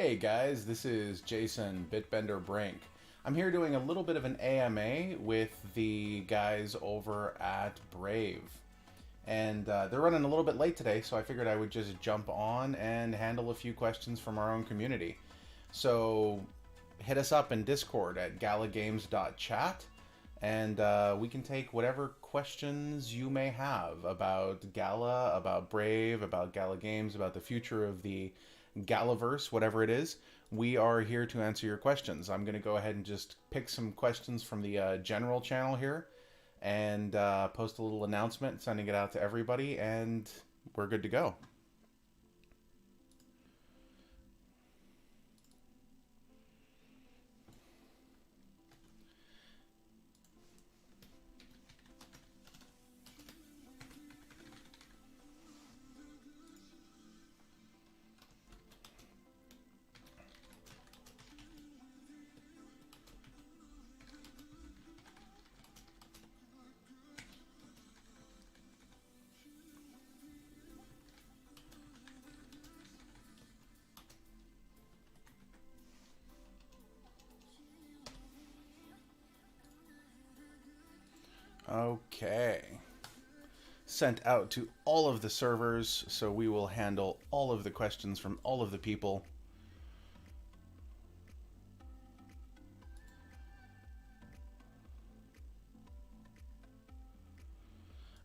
Hey guys, this is Jason Bitbender Brink. I'm here doing a little bit of an AMA with the guys over at Brave. And they're running a little bit late today, so I figured I would just jump on and handle a few questions from our own community. So hit us up in Discord at galagames.chat and we can take whatever questions you may have about Gala, about Brave, about Gala Games, about the future of the Galaverse, whatever it is. We are here to answer your questions. I'm going to go ahead and just pick some questions from the general channel here and post a little announcement, sending it out to everybody, and we're good to go. Okay. Sent out to all of the servers, so we will handle all of the questions from all of the people.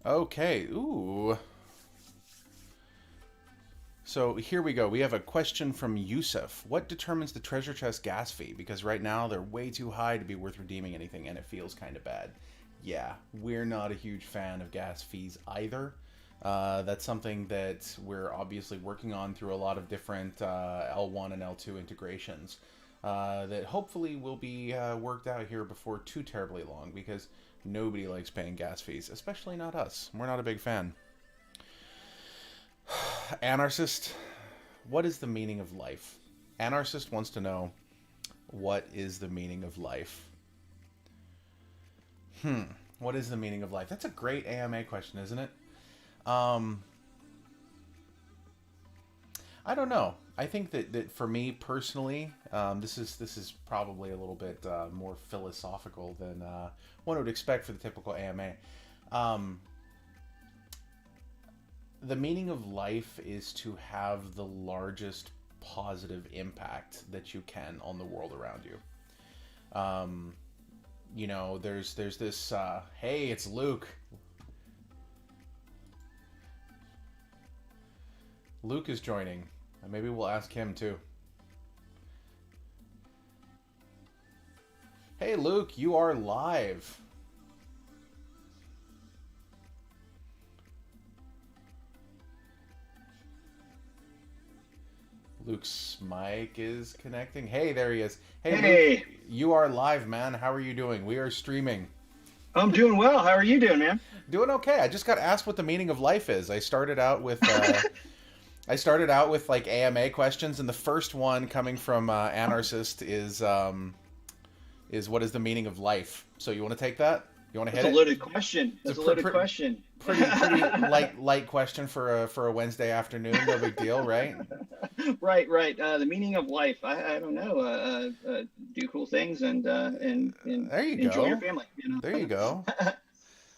Okay, ooh. So here we go. We have a question from Yusuf. What determines the treasure chest gas fee? Because right now they're way too high to be worth redeeming anything, and it feels kind of bad. Yeah, we're not a huge fan of gas fees either. That's something that we're obviously working on through a lot of different L1 and L2 integrations that hopefully will be worked out here before too terribly long, because nobody likes paying gas fees, especially not us. We're not a big fan. Anarchist, what is the meaning of life? Anarchist wants to know, what is the meaning of life? What is the meaning of life? That's a great AMA question, isn't it? I don't know. I think that for me personally, this is probably a little bit more philosophical than one would expect for the typical AMA. The meaning of life is to have the largest positive impact that you can on the world around you. You know, there's this, hey, it's Luke. Luke is joining. Maybe we'll ask him too. Hey, Luke, you are live. Luke's mic is connecting. Hey, there he is. Hey, Luke, you are live, man. How are you doing? We are streaming. I'm doing well. How are you doing, man? Doing okay. I just got asked what the meaning of life is. I started out with like AMA questions, and the first one coming from Anarchist is what is the meaning of life? So you want to take that? You want to hit That's it? a loaded question. That's a loaded question. Pretty light question for a Wednesday afternoon. No big deal, right? Right. The meaning of life. I don't know. Do cool things and There you enjoy go. your family. You know. There you go.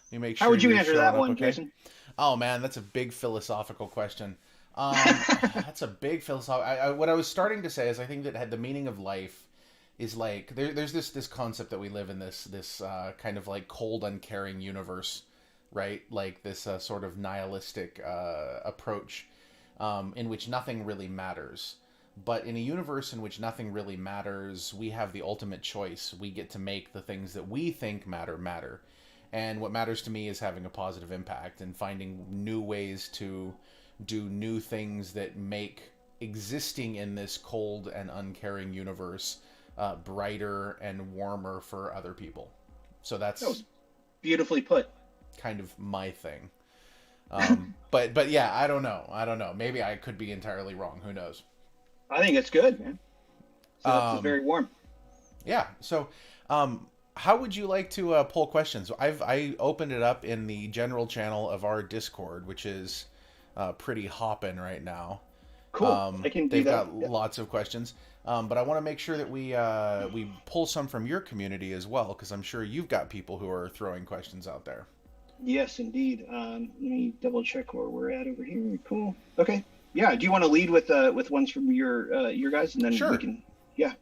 You make How sure would you you're answer showing that up one, okay. Jason? Oh man, that's a big philosophical question. That's a big philosophical. What I was starting to say is I think that the meaning of life is like there's this concept that we live in this kind of like cold, uncaring universe, right? Like this sort of nihilistic approach in which nothing really matters. But in a universe in which nothing really matters, we have the ultimate choice. We get to make the things that we think matter. And what matters to me is having a positive impact and finding new ways to do new things that make existing in this cold and uncaring universe brighter and warmer for other people. So That that's was beautifully put. kind of my thing. But yeah, I don't know. Maybe I could be entirely wrong. Who knows? I think it's good, man. So that's Um, very warm. yeah. So, how would you like to poll questions? I opened it up in the general channel of our Discord, which is pretty hopping right now. Cool. I can do They've that. got Yeah. lots of questions, but I want to make sure that we pull some from your community as well, because I'm sure you've got people who are throwing questions out there. Yes, indeed. Let me double check where we're at over here. Cool. Okay. Yeah. Do you want to lead with ones from your guys, and then we Sure, can? Yeah.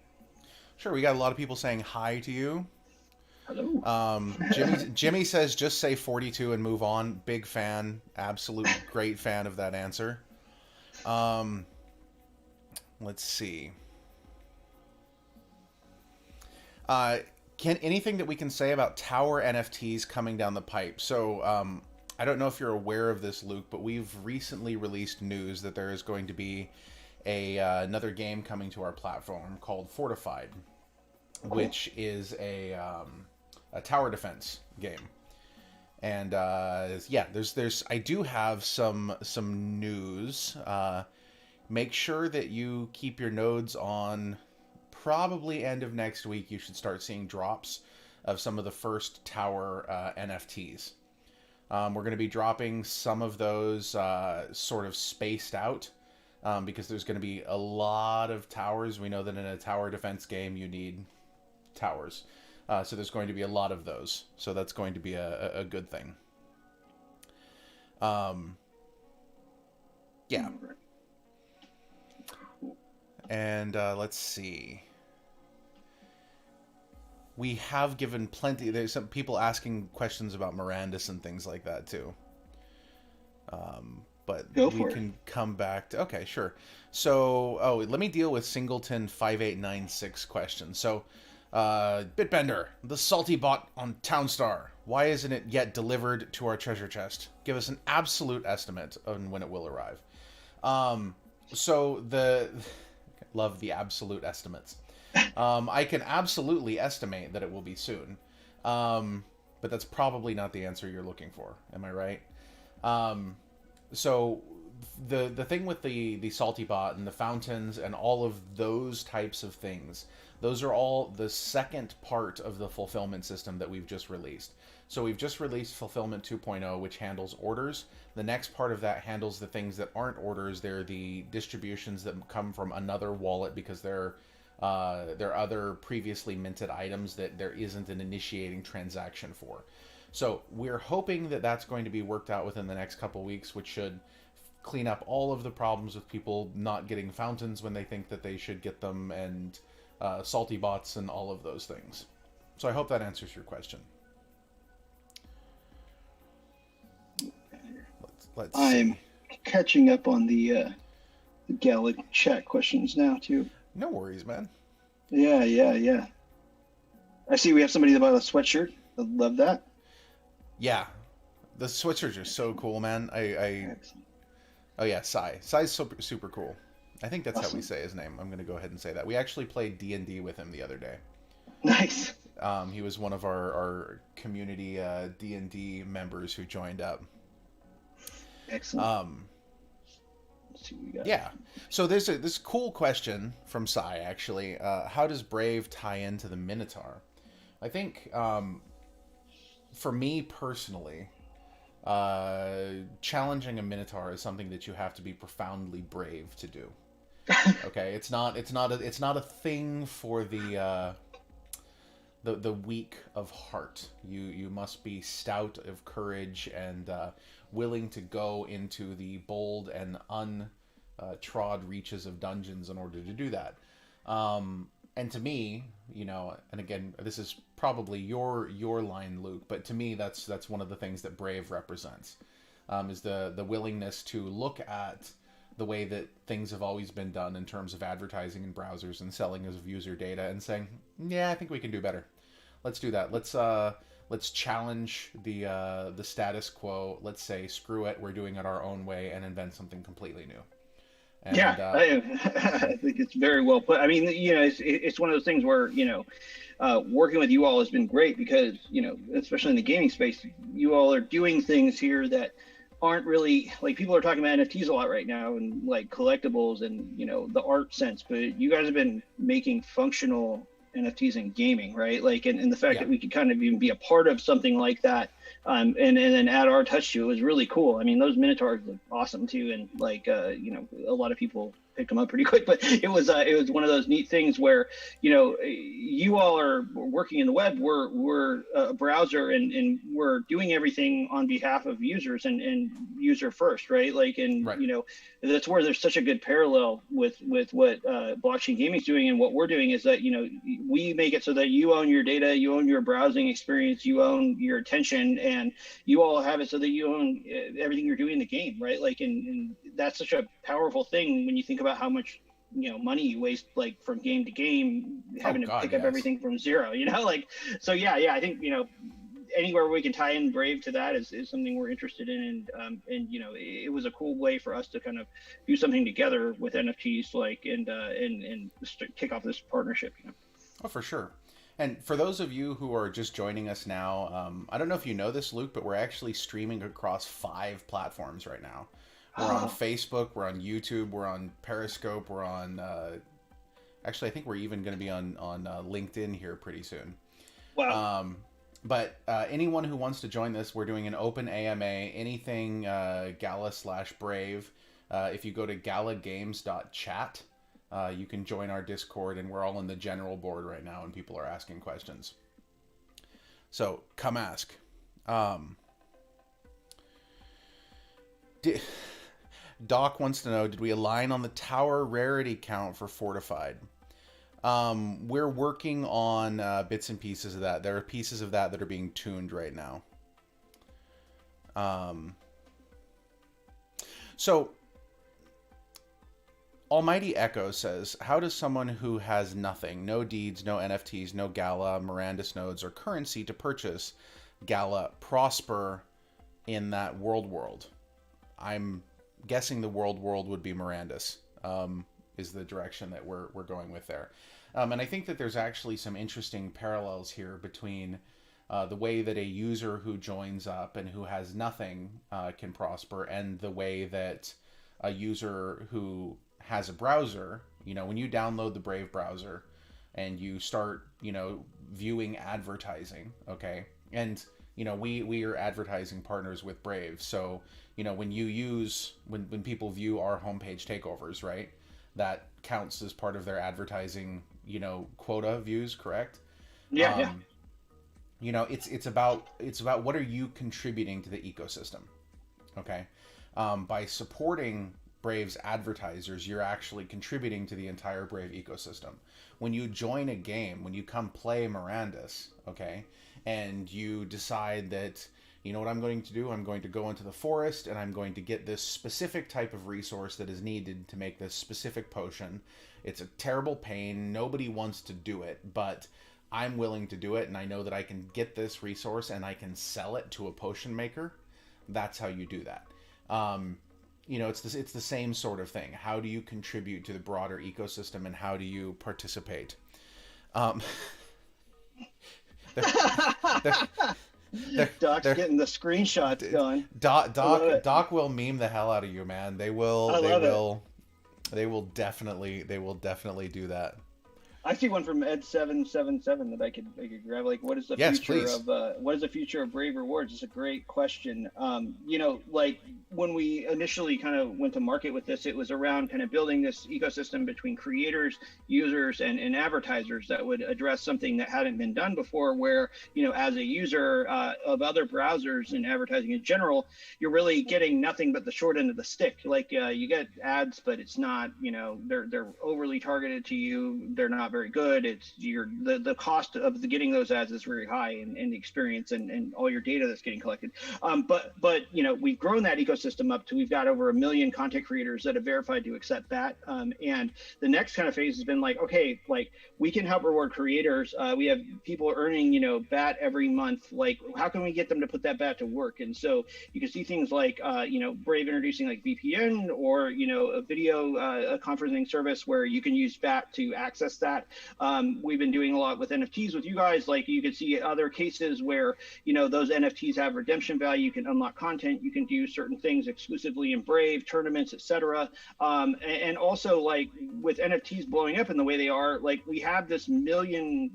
sure. We got a lot of people saying hi to you. Hello. Jimmy says just say 42 and move on. Big fan, absolute great fan of that answer. Um, let's see. Uh, can anything that we can say about tower NFTs coming down the pipe? So I don't know if you're aware of this, Luke, but we've recently released news that there is going to be another game coming to our platform called Fortified, Cool. which is a tower defense game. And yeah, there's I do have some news. Make sure that you keep your nodes on. Probably end of next week, you should start seeing drops of some of the first tower NFTs. We're going to be dropping some of those sort of spaced out because there's going to be a lot of towers. We know that in a tower defense game, you need towers. So there's going to be a lot of those. So that's going to be a good thing. Yeah. And let's see. We have given plenty. There's some people asking questions about Mirandus and things like that too. But Go we for it. can come back to. Okay, sure. So, let me deal with Singleton 5896 question. So, Bitbender, the salty bot on Townstar. Why isn't it yet delivered to our treasure chest? Give us an absolute estimate on when it will arrive. So the love the absolute estimates. I can absolutely estimate that it will be soon, but that's probably not the answer you're looking for. Am I right? So the thing with the salty bot and the fountains and all of those types of things, those are all the second part of the fulfillment system that we've just released. So we've just released Fulfillment 2.0, which handles orders. The next part of that handles the things that aren't orders. They're the distributions that come from another wallet because they're other previously minted items that there isn't an initiating transaction for. So we're hoping that that's going to be worked out within the next couple weeks, which should clean up all of the problems with people not getting fountains when they think that they should get them, and salty bots and all of those things. So I hope that answers your question. Let's I'm see. catching up on the Gala chat questions now too. No worries, man. Yeah, yeah, yeah. I see we have somebody about a sweatshirt. I love that. Yeah, the switchers are so cool, man. Excellent. Oh yeah, Sai's super super cool. I think that's how we Awesome. say his name. I'm gonna go ahead and say that. We actually played D&D with him the other day. Nice. He was one of our community D&D members who joined up. Excellent. Um, Let's see what we got. yeah. So there's this cool question from Sai actually. How does Brave tie into the Minotaur? I think for me personally, challenging a Minotaur is something that you have to be profoundly brave to do. Okay, it's not a thing for the weak of heart. You must be stout of courage and willing to go into the bold and untrod reaches of dungeons in order to do that. And to me, and again, this is probably your line, Luke, but to me, that's one of the things that Brave represents, is the willingness to look at the way that things have always been done in terms of advertising in browsers and selling as user data and saying, yeah, I think we can do better. Let's do that. Let's challenge the status quo. Let's say screw it, we're doing it our own way and invent something completely new. Yeah, And I think it's very well put. I mean, it's one of those things where, working with you all has been great because, especially in the gaming space, you all are doing things here that aren't really like people are talking about NFTs a lot right now and like collectibles and, the art sense, but you guys have been making functional NFTs in gaming, right? Like, and the fact yeah, that we could kind of even be a part of something like that and then add our touch to it was really cool. I mean, those Minotaurs look awesome too, and like a lot of people picked them up pretty quick. But it was one of those neat things where you all are working in the web. We're a browser, and we're doing everything on behalf of users and user first, right? Like, and Right. that's where there's such a good parallel with what blockchain gaming is doing and what we're doing is that we make it so that you own your data, you own your browsing experience, you own your attention, and you all have it so that you own everything you're doing in the game, right? Like, and that's such a powerful thing when you think about how much money you waste, like from game to game, Oh having to God, pick up yes. everything from zero, like. So yeah, I think anywhere we can tie in Brave to that is something we're interested in, and it was a cool way for us to kind of do something together with NFTs, like, and kick off this partnership. Oh, for sure. And for those of you who are just joining us now, I don't know if you know this, Luke, but we're actually streaming across 5 platforms right now. We're on Oh, Facebook, we're on YouTube, we're on Periscope, we're on. Actually, I think we're even going to be on LinkedIn here pretty soon. wow. Um, but anyone who wants to join this, we're doing an open AMA. Anything Gala/Brave. If you go to galagames.chat, you can join our Discord, and we're all in the general board right now, and people are asking questions. So come ask. Um, di- Doc wants to know: did we align on the tower rarity count for Fortified? We're working on bits and pieces of that. There are pieces of that are being tuned right now. Um, so Almighty Echo says, how does someone who has nothing, no deeds, no NFTs, no Gala, Mirandus nodes, or currency to purchase Gala prosper in that world? I'm guessing the world would be Mirandus, is the direction that we're going with there. And I think that there's actually some interesting parallels here between the way that a user who joins up and who has nothing can prosper, and the way that a user who has a browser, when you download the Brave browser and you start, viewing advertising, okay? And, we are advertising partners with Brave. So, when people view our homepage takeovers, right? That counts as part of their advertising, quota views, correct? Yeah, yeah. Um, it's about what are you contributing to the ecosystem, okay? By supporting Brave's advertisers, you're actually contributing to the entire Brave ecosystem. When you join a game, when you come play Mirandus, okay, and you decide that, what I'm going to do, I'm going to go into the forest and I'm going to get this specific type of resource that is needed to make this specific potion. It's a terrible pain. Nobody wants to do it, but I'm willing to do it, and I know that I can get this resource and I can sell it to a potion maker. That's how you do that. It's the same sort of thing. How do you contribute to the broader ecosystem, and how do you participate? Um, they're, they're, Doc's they're, getting the screenshots going. Doc, I love it. Doc will meme the hell out of you, man. I love it. They will definitely do that. I see one from Ed777 that I could grab. Like, Yes, please. what is the future of Brave Rewards? It's a great question. Like when we initially kind of went to market with this, it was around kind of building this ecosystem between creators, users, and advertisers that would address something that hadn't been done before. Where as a user of other browsers and advertising in general, you're really getting nothing but the short end of the stick. Like you get ads, but it's not. They're overly targeted to you. They're not very good. It's the cost of getting those ads is very high, and the experience and all your data that's getting collected. But we've grown that ecosystem up to we've got over 1 million content creators that have verified to accept that. And the next kind of phase has been like, okay, like we can help reward creators. We have people earning BAT every month. Like how can we get them to put that BAT to work? And so you can see things like Brave introducing like VPN or a video conferencing service where you can use BAT to access that. We've been doing a lot with NFTs with you guys. Like you can see other cases where those NFTs have redemption value. You can unlock content. You can do certain things exclusively in Brave tournaments, etc. And also like with NFTs blowing up in the way they are, like we have this million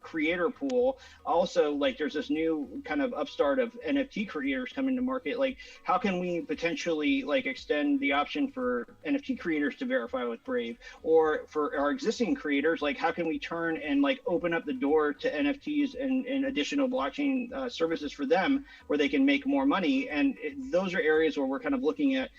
creator pool. Also, like there's this new kind of upstart of NFT creators coming to market. Like, how can we potentially like extend the option for NFT creators to verify with Brave, or for our existing creators, like how can we turn and like open up the door to NFTs and additional blockchain services for them where they can make more money? And those are areas where we're kind of looking at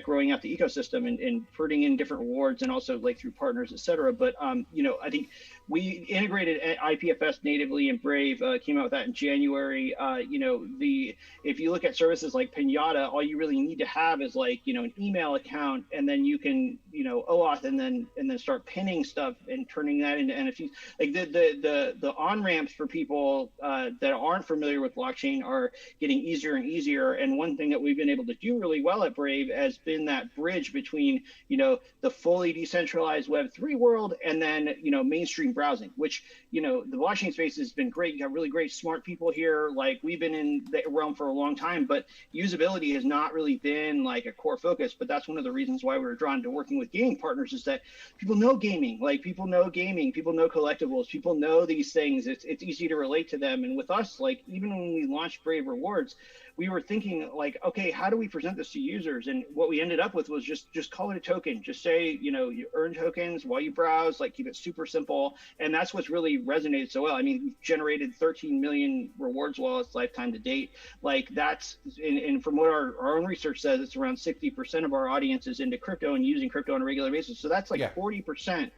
growing out the ecosystem and putting in different rewards, and also like through partners, et cetera. But I think we integrated IPFS natively in Brave, came out with that in January. If you look at services like Pinata, all you really need to have is like, an email account, and then you can, OAuth, and then start pinning stuff and turning that into NFTs. Like the on ramps for people that aren't familiar with blockchain are getting easier and easier. And one thing that we've been able to do really well at Brave has been that bridge between, the fully decentralized Web3 world and then, mainstream browsing, which, the blockchain space has been great. You got really great, smart people here. Like, we've been in the realm for a long time, but usability has not really been like a core focus. But that's one of the reasons why we were drawn to working with gaming partners, is that people know gaming, people know collectibles, people know these things. It's easy to relate to them. And with us, like, even when we launched Brave Rewards, we were thinking like, okay, how do we present this to users? And what we ended up with was just call it a token. Just say, you earn tokens while you browse, like keep it super simple. And that's what's really resonated so well. I mean, we've generated 13 million rewards wallets lifetime to date. Like, that's, and from what our own research says, it's around 60% of our audience is into crypto and using crypto on a regular basis. So that's like 40%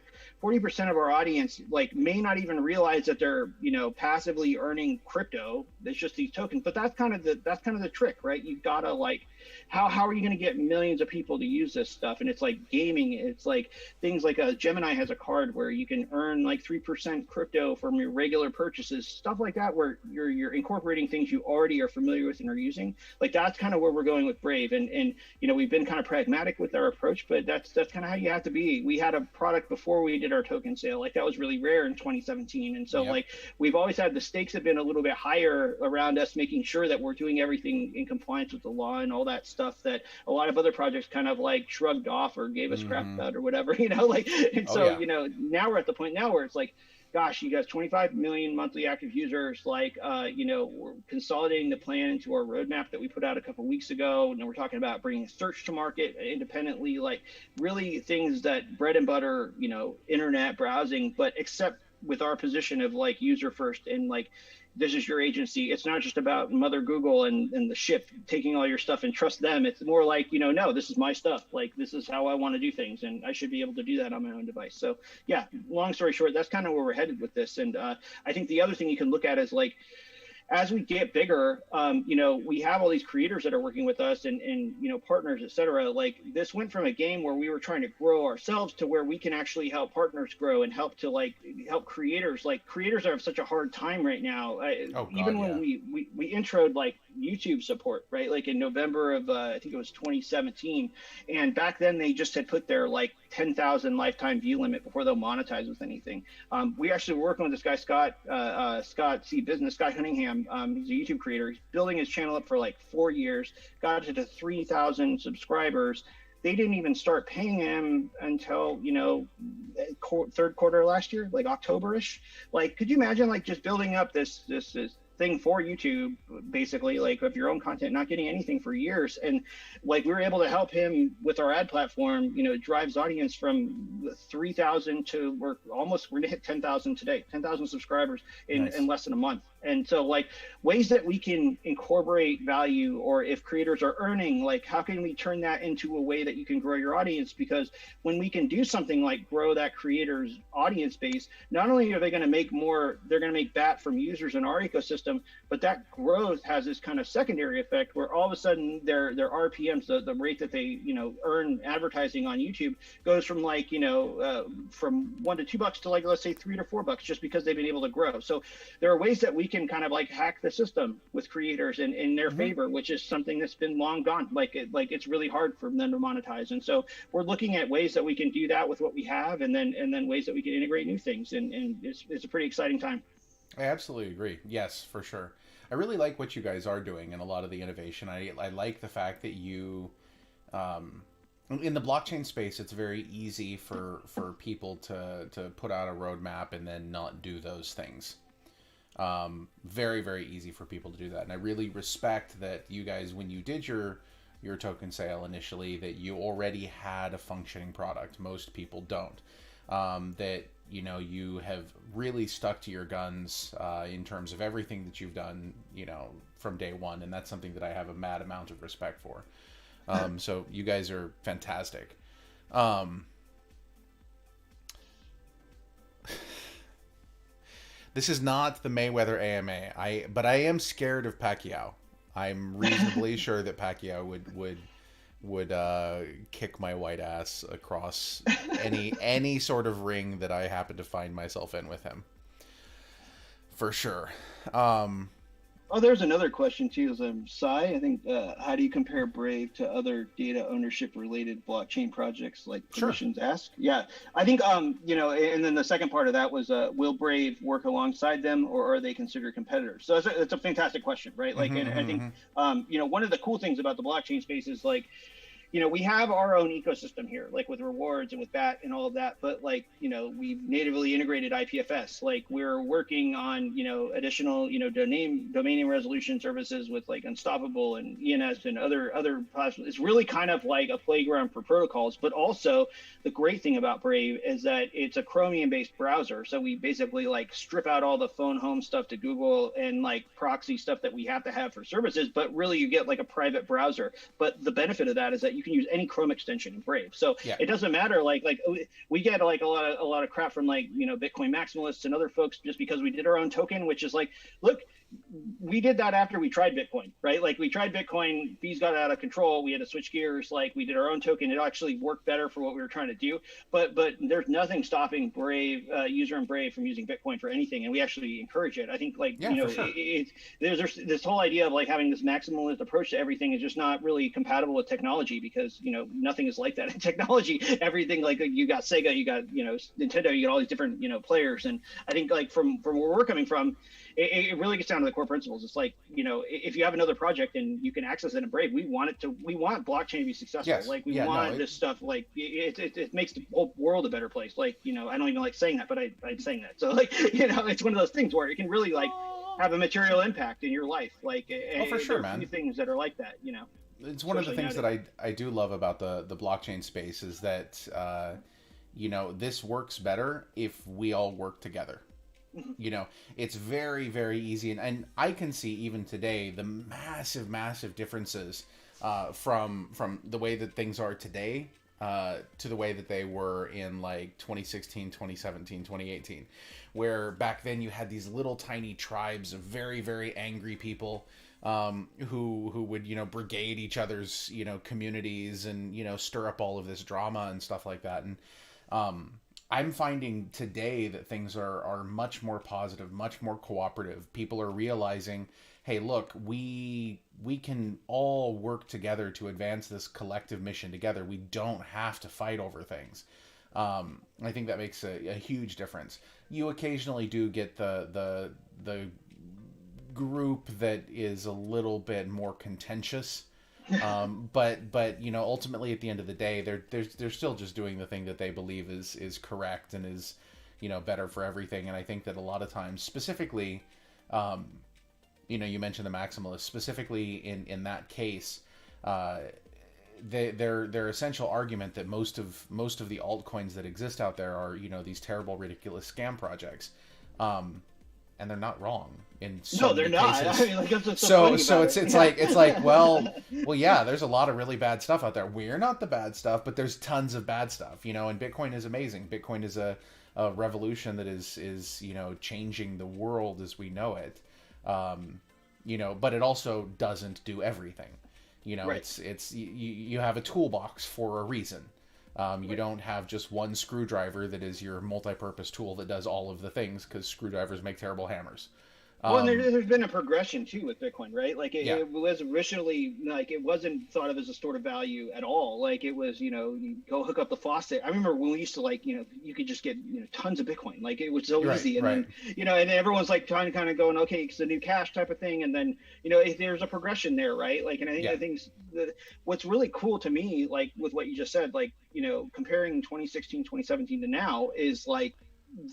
of our audience like may not even realize that they're passively earning crypto. It's just these tokens. But that's kind of the trick, right? You gotta like, how are you going to get millions of people to use this stuff? And it's like gaming. It's like things like Gemini has a card where you can earn like 3% crypto from your regular purchases, stuff like that, where you're incorporating things you already are familiar with and are using. Like, that's kind of where we're going with Brave. And we've been kind of pragmatic with our approach, but that's kind of how you have to be. We had a product before we did our token sale, like that was really rare in 2017. And so like, we've always had, the stakes have been a little bit higher around us making sure that we're doing everything in compliance with the law and all that stuff that a lot of other projects kind of like shrugged off or gave us crap about or whatever, like. And so now we're at the point now where it's like, gosh, you guys, 25 million monthly active users. Like, we're consolidating the plan into our roadmap that we put out a couple of weeks ago. And we're talking about bringing search to market independently, like really things that bread and butter, internet browsing, but except with our position of like user first, and like, this is your agency. It's not just about Mother Google and the ship taking all your stuff and trust them. It's more like, no, this is my stuff. Like, this is how I want to do things, and I should be able to do that on my own device. So yeah, long story short, that's kind of where we're headed with this. And I think the other thing you can look at is like, as we get bigger, we have all these creators that are working with us and partners, et cetera. Like, this went from a game where we were trying to grow ourselves to where we can actually help partners grow and help creators. Like, creators have such a hard time right now. When we introed like YouTube support, right? Like in November of, I think it was 2017. And back then they just had put their like 10,000 lifetime view limit before they'll monetize with anything. We actually were working with this guy, Scott Cunningham. He's a YouTube creator. He's building his channel up for like 4 years, got it to 3,000 subscribers. They didn't even start paying him until, third quarter last year, like October-ish. Like, could you imagine like just building up this thing for YouTube, basically, like, of your own content, not getting anything for years? And like, we were able to help him with our ad platform. It drives audience from 3,000 to we're gonna hit 10,000 today, 10,000 subscribers in less than a month. And so like, ways that we can incorporate value, or if creators are earning, like, how can we turn that into a way that you can grow your audience? Because when we can do something like grow that creator's audience base, not only are they going to make more, they're going to make that from users in our ecosystem, but that growth has this kind of secondary effect where all of a sudden their RPMs, the rate that they earn advertising on YouTube, goes from like from $1 to $2 to like, let's say $3 to $4, just because they've been able to grow. So there are ways that we can kind of like hack the system with creators in their favor, which is something that's been long gone. Like it's really hard for them to monetize. And so we're looking at ways that we can do that with what we have, and then ways that we can integrate new things. And it's a pretty exciting time. I absolutely agree. Yes, for sure. I really like what you guys are doing and a lot of the innovation. I like the fact that you in the blockchain space, it's very easy for people to put out a roadmap and then not do those things. Very, very easy for people to do that. And I really respect that you guys, when you did your token sale initially, that you already had a functioning product. Most people don't. That, you know, you have really stuck to your guns in terms of everything that you've done, you know, from day one. And that's something that I have a mad amount of respect for. So you guys are fantastic. This is not the Mayweather AMA. But I am scared of Pacquiao. I'm reasonably sure that Pacquiao would kick my white ass across any sort of ring that I happen to find myself in with him, for sure. Oh, there's another question too. Is Sai, I think, how do you compare Brave to other data ownership related blockchain projects like Sure. Permissions Ask? Yeah, I think, you know, and then the second part of that was, will Brave work alongside them, or are they considered competitors? So that's a fantastic question, right? Like, Mm-hmm, and I think, mm-hmm. you know, one of the cool things about the blockchain space is like, you know, we have our own ecosystem here, like with rewards and with that and all of that. But like, you know, we've natively integrated IPFS. Like we're working on, you know, additional, you know, domain resolution services with like Unstoppable and ENS and other possible. It's really kind of like a playground for protocols. But also, the great thing about Brave is that it's a Chromium-based browser. So we basically like strip out all the phone home stuff to Google and like proxy stuff that we have to have for services. But really, you get like a private browser. But the benefit of that is that you can use any Chrome extension in Brave. So Yeah. it doesn't matter. Like we get like a lot of crap from like, you know, Bitcoin maximalists and other folks just because we did our own token, which is like, look, we did that after we tried Bitcoin, right? Like we tried Bitcoin, fees got out of control. We had to switch gears. Like we did our own token. It actually worked better for what we were trying to do. But there's nothing stopping Brave user and Brave from using Bitcoin for anything, and we actually encourage it. I think like Yeah, you know for sure. there's this whole idea of like having this maximalist approach to everything is just not really compatible with technology because you know nothing is like that in technology. Everything like you got Sega, you got you know Nintendo, you got all these different you know players, and I think like from where we're coming from it really gets down to the core principles. It's like, you know, if you have another project and you can access it in Brave, we want blockchain to be successful. Yes. Like we Yeah. No. want this stuff, like it makes the whole world a better place. Like, you know, I don't even like saying that, but I'm saying that. So like, you know, it's one of those things where it can really like have a material impact in your life. Like, Oh, for sure, there are a man. few things that are like that, you know. It's one of the things that I do love about the blockchain space is that you know, this works better if we all work together. You know, it's very, very easy. And I can see even today the massive differences from the way that things are today to the way that they were in like 2016, 2017, 2018. Where back then you had these little tiny tribes of very, very angry people who would, you know, brigade each other's, you know, communities and, you know, stir up all of this drama and stuff like that. And I'm finding today that things are much more positive, much more cooperative. People are realizing, hey, look, we can all work together to advance this collective mission together. We don't have to fight over things. I think that makes a huge difference. You occasionally do get the group that is a little bit more contentious. But you know, ultimately at the end of the day, they're still just doing the thing that they believe is correct and is, you know, better for everything. And I think that a lot of times, specifically, you know, you mentioned the maximalists, specifically in that case, their essential argument that most of the altcoins that exist out there are, you know, these terrible, ridiculous scam projects. And they're not wrong in so they're many not. cases. I mean, like, that's So so it's like well yeah, there's a lot of really bad stuff out there. We're not the bad stuff, but there's tons of bad stuff, you know. And Bitcoin is amazing. Bitcoin is a revolution that is you know changing the world as we know it. You know, but it also doesn't do everything. You know, right. it's you have a toolbox for a reason. You don't have just one screwdriver that is your multi-purpose tool that does all of the things, because screwdrivers make terrible hammers. Well, and there's been a progression too with Bitcoin, right? Like Yeah, it was originally like it wasn't thought of as a store of value at all. Like it was, you go hook up the faucet. I remember when we used to like, you could just get tons of Bitcoin. Like it was so right, easy, and right. then and everyone's like trying to kind of going, okay, it's a new cash type of thing, and then there's a progression there, right? Like, and Yeah, I think what's really cool to me, like with what you just said, like comparing 2016, 2017 to now, is like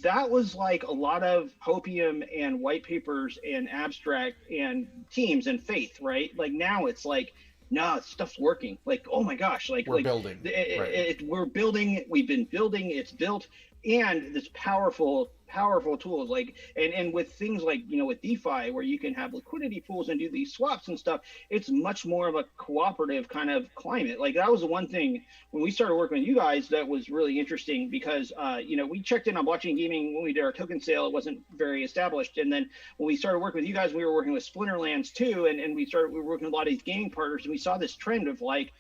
that was like a lot of hopium and white papers and abstract and teams and faith, right? Like now it's like, no, stuff's working. Like, oh my gosh, we're building. Right. we're building, we've been building, it's built, and this powerful tools like and with things like with DeFi where you can have liquidity pools and do these swaps and stuff, it's much more of a cooperative kind of climate. Like that was the one thing when we started working with you guys that was really interesting because we checked in on blockchain gaming when we did our token sale. It wasn't very established, and then when we started working with you guys, we were working with Splinterlands too, and we were working with a lot of these gaming partners, and we saw this trend of like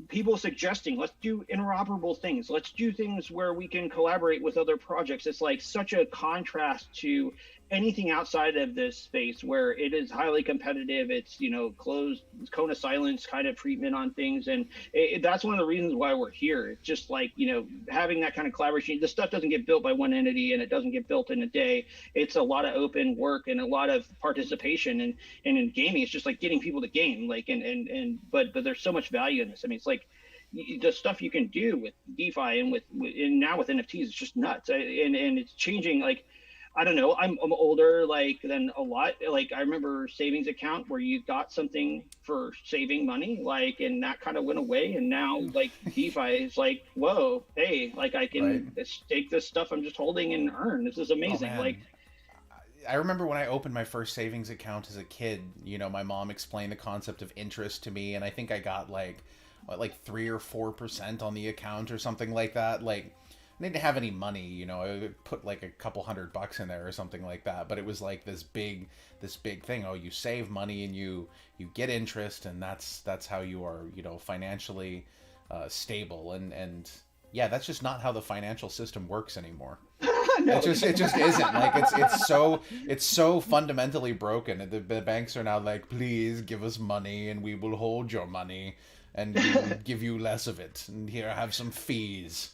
people suggesting let's do interoperable things, let's do things where we can collaborate with other projects. It's like such a contrast to anything outside of this space where it is highly competitive. It's closed cone of silence kind of treatment on things, and that's one of the reasons why we're here. It's just like having that kind of collaboration. This stuff doesn't get built by one entity, and it doesn't get built in a day. It's a lot of open work and a lot of participation, and in gaming it's just like getting people to game, like but there's so much value in this. I mean, it's like the stuff you can do with DeFi and and now with NFTs, it's just nuts. And it's changing. Like I don't know. I'm older like than a lot. Like I remember savings account where you got something for saving money, like, and that kind of went away. And now like DeFi is like, whoa, hey, like I Right. can take this stuff I'm just holding and earn. This is Oh amazing. Like man, I remember when I opened my first savings account as a kid. My mom explained the concept of interest to me, and I think I got like 3 or 4% on the account or something like that. Like I didn't have any money, I would put like a couple $100 in there or something like that. But it was like this big thing. Oh, you save money and you get interest, and that's how you are, financially stable. And yeah, that's just not how the financial system works anymore. no. It just isn't. Like it's so fundamentally broken. The banks are now like, please give us money and we will hold your money and we will give you less of it. And here, have some fees.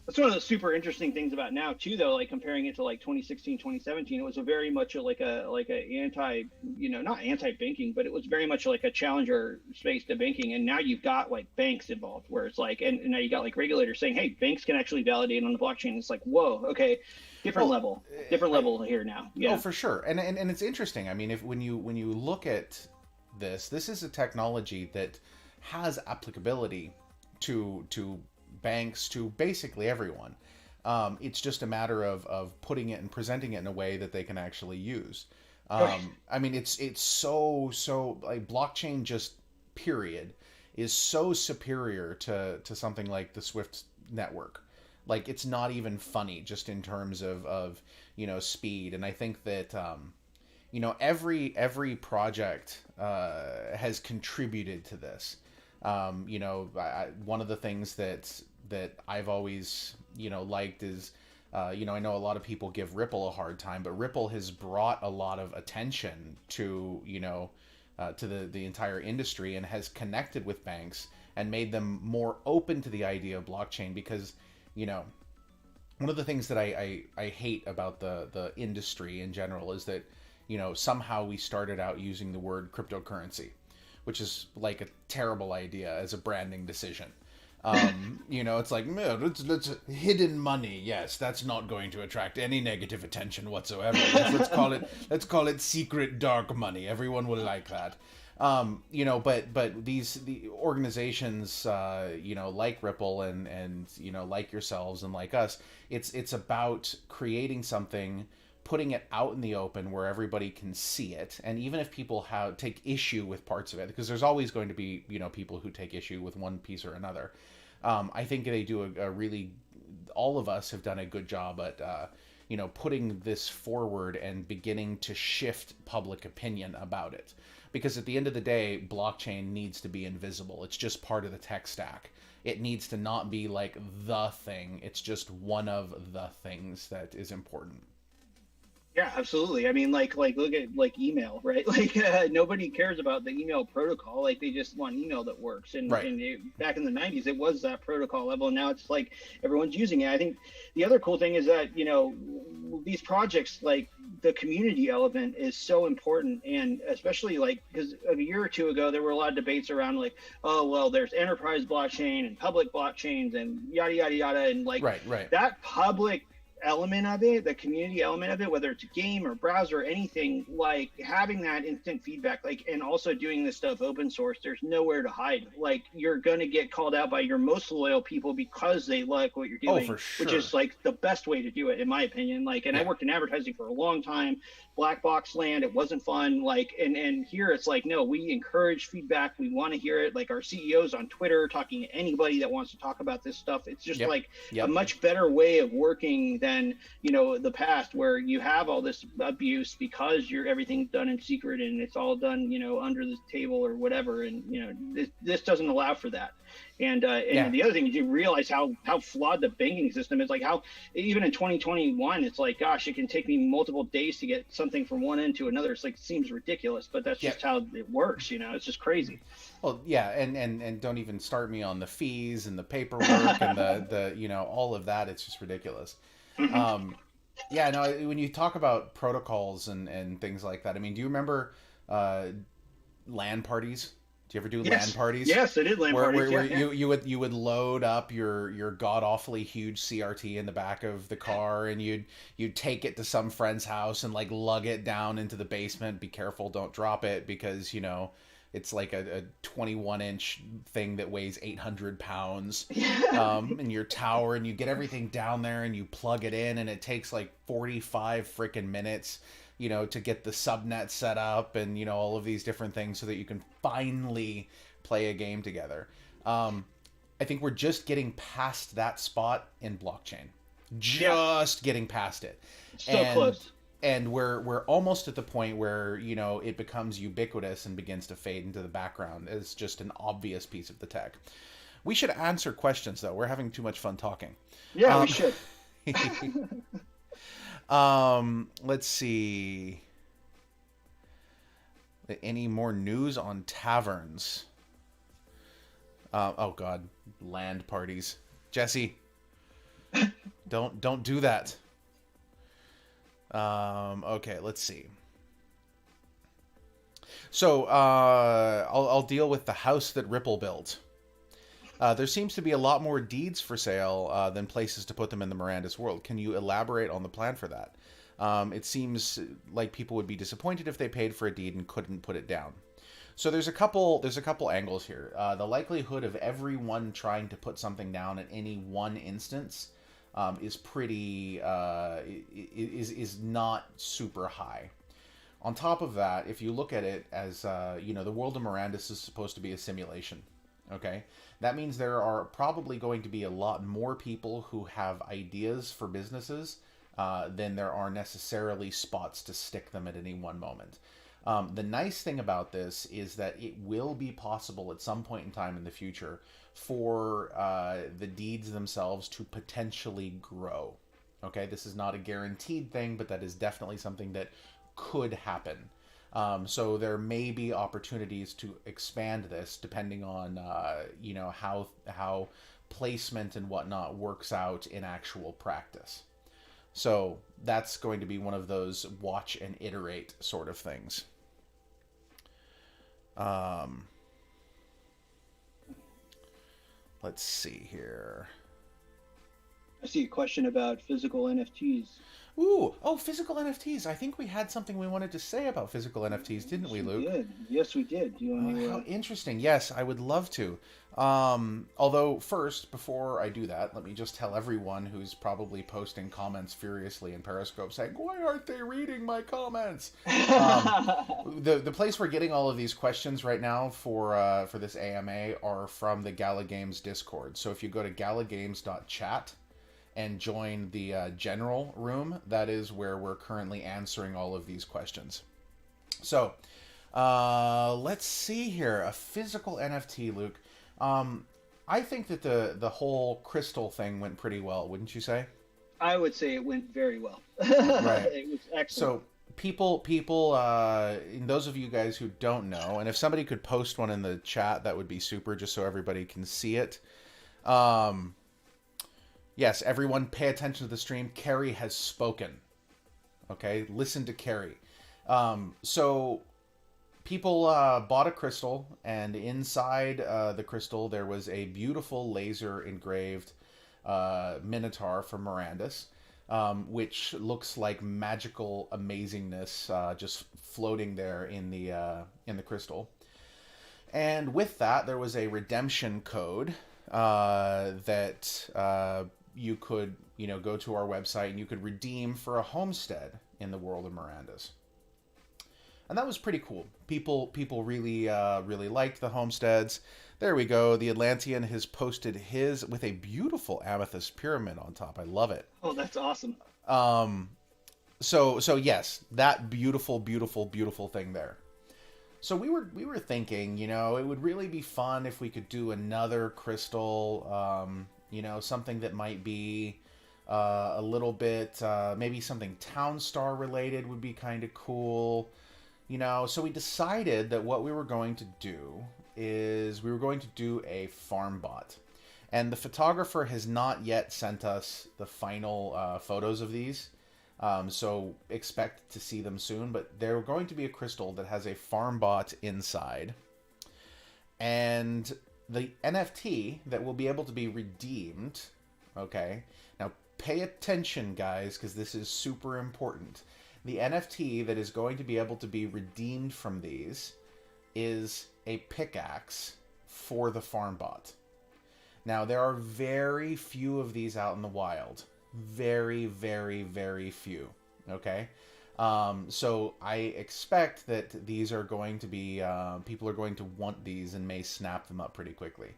That's one of the super interesting things about now too, though, like comparing it to like 2016, 2017. It was a very much like a anti, not anti-banking, but it was very much like a challenger space to banking. And now you've got like banks involved where it's like, and now you got like regulators saying, hey, banks can actually validate on the blockchain. It's like, whoa, okay, different Well, level different I, level here now. oh, Yeah. for sure. And it's interesting. I mean, if when you look at this is a technology that has applicability to banks, to basically everyone. It's just a matter of putting it and presenting it in a way that they can actually use. Right. I mean, it's so like blockchain just period is so superior to something like the Swift network. Like it's not even funny just in terms of speed. And I think that every project has contributed to this. One of the things that I've always liked is I know a lot of people give Ripple a hard time, but Ripple has brought a lot of attention to the entire industry and has connected with banks and made them more open to the idea of blockchain because one of the things that I hate about the industry in general is that somehow we started out using the word cryptocurrency, which is like a terrible idea as a branding decision. It's like, man, let's hidden money. Yes, that's not going to attract any negative attention whatsoever. Yes, let's call it secret dark money. Everyone will like that. But the organizations, like Ripple and like yourselves and like us, it's about creating something, putting it out in the open where everybody can see it. And even if people take issue with parts of it, because there's always going to be people who take issue with one piece or another, I think they do a really, all of us have done a good job at putting this forward and beginning to shift public opinion about it. Because at the end of the day, blockchain needs to be invisible. It's just part of the tech stack. It needs to not be like the thing. It's just one of the things that is important. Yeah, absolutely. I mean, like look at like email, right? Like nobody cares about the email protocol. Like they just want email that works. Right. Back in the '90s, it was that protocol level. And now it's like everyone's using it. I think the other cool thing is that these projects, like the community element is so important, and especially like because a year or two ago there were a lot of debates around like, oh well, there's enterprise blockchain and public blockchains and yada yada yada, and like Right. Right. that public element of it, the community element of it, whether it's a game or browser or anything, like having that instant feedback, like, and also doing this stuff open source, there's nowhere to hide. Like, you're going to get called out by your most loyal people because they like what you're Oh, doing, for which sure. is like the best way to do it, in my opinion. Like, and I Yeah. worked in advertising for a long time, black box land, it wasn't fun. Like, and here it's like, no, we encourage feedback. We want to hear it. Like, our CEOs on Twitter talking to anybody that wants to talk about this stuff. It's just Yep. like a Yep. much better way of working than the past where you have all this abuse because you're everything's done in secret and it's all done under the table or whatever, and this doesn't allow for that. And Yeah. the other thing is you realize how flawed the banking system is. Like how even in 2021 it's like, gosh, it can take me multiple days to get something from one end to another. It's like, it seems ridiculous, but that's Yeah. just how it works. It's just crazy. Well, yeah, and don't even start me on the fees and the paperwork and the all of that. It's just ridiculous. Hmm. Um, yeah, no. When you talk about protocols and things like that, I mean, do you remember uh, LAN parties? Do you ever do LAN Yes, parties? yes, I did land parties. Where Yeah, yeah. you would load up your god awfully huge CRT in the back of the car, and you'd take it to some friend's house and like lug it down into the basement. Be careful, don't drop it, because it's like a 21-inch thing that weighs 800 pounds in your tower, and you get everything down there and you plug it in, and it takes like 45 freaking minutes to get the subnet set up, and all of these different things so that you can finally play a game together. I think we're just getting past that spot in blockchain, Yeah, just getting past it, so and close. we're almost at the point where it becomes ubiquitous and begins to fade into the background as just an obvious piece of the tech. We should answer questions though. We're having too much fun talking. Yeah, we Um, should. let's see. Any more news on taverns? Oh God, land parties. Jesse, don't do that. Okay, let's see. So I'll deal with the house that Ripple built. There seems to be a lot more deeds for sale than places to put them in the Miranda's world. Can you elaborate on the plan for that? It seems like people would be disappointed if they paid for a deed and couldn't put it down. So there's a couple angles here. The likelihood of everyone trying to put something down at any one instance is pretty is not super high. On top of that, if you look at it as the world of Mirandus is supposed to be a simulation. Okay, that means there are probably going to be a lot more people who have ideas for businesses than there are necessarily spots to stick them at any one moment. The nice thing about this is that it will be possible at some point in time in the future for the deeds themselves to potentially grow. Okay, this is not a guaranteed thing, but that is definitely something that could happen. So there may be opportunities to expand this depending on how placement and whatnot works out in actual practice. So that's going to be one of those watch and iterate sort of things. Um, let's see here. I see a question about physical NFTs. Ooh, oh, physical NFTs. I think we had something we wanted to say about physical NFTs, didn't Yes, we, we Luke? did. Yes, we did. Do you want to? How interesting. Yes, I would love to. Although, first, before I do that, let me just tell everyone who's probably posting comments furiously in Periscope saying, "Why aren't they reading my comments?" Um, the place we're getting all of these questions right now for this AMA are from the Gala Games Discord. So if you go to galagames.chat and join the general room, that is where we're currently answering all of these questions. So, let's see here. A physical NFT, Luke. I think that the whole crystal thing went pretty well, wouldn't you say? I would say it went very well. Right. It was excellent. So people, and those of you guys who don't know, and if somebody could post one in the chat, that would be super, just so everybody can see it. Um, yes, everyone, pay attention to the stream. Carrie has spoken. Okay, listen to Carrie. So people bought a crystal, and inside the crystal there was a beautiful laser engraved minotaur from Mirandus, which looks like magical amazingness just floating there in the crystal. And with that, there was a redemption code that you could, go to our website and you could redeem for a homestead in the world of Mirandus. And that was pretty cool. People really liked the homesteads. There we go. The Atlantean has posted his with a beautiful amethyst pyramid on top. I love it. Oh, that's awesome. Um, so yes, that beautiful thing there. So we were thinking, it would really be fun if we could do another crystal, something that might be a little bit, maybe something Town Star related would be kind of cool. So we decided that what we were going to do is we were going to do a farm bot. And the photographer has not yet sent us the final photos of these. So expect to see them soon, but they're going to be a crystal that has a farm bot inside. And the NFT that will be able to be redeemed, okay? Now pay attention, guys, because this is super important. The NFT that is going to be able to be redeemed from these is a pickaxe for the farm bot. Now, there are very few of these out in the wild. Very, very, very few. Okay? So I expect that these are going to be, people are going to want these and may snap them up pretty quickly.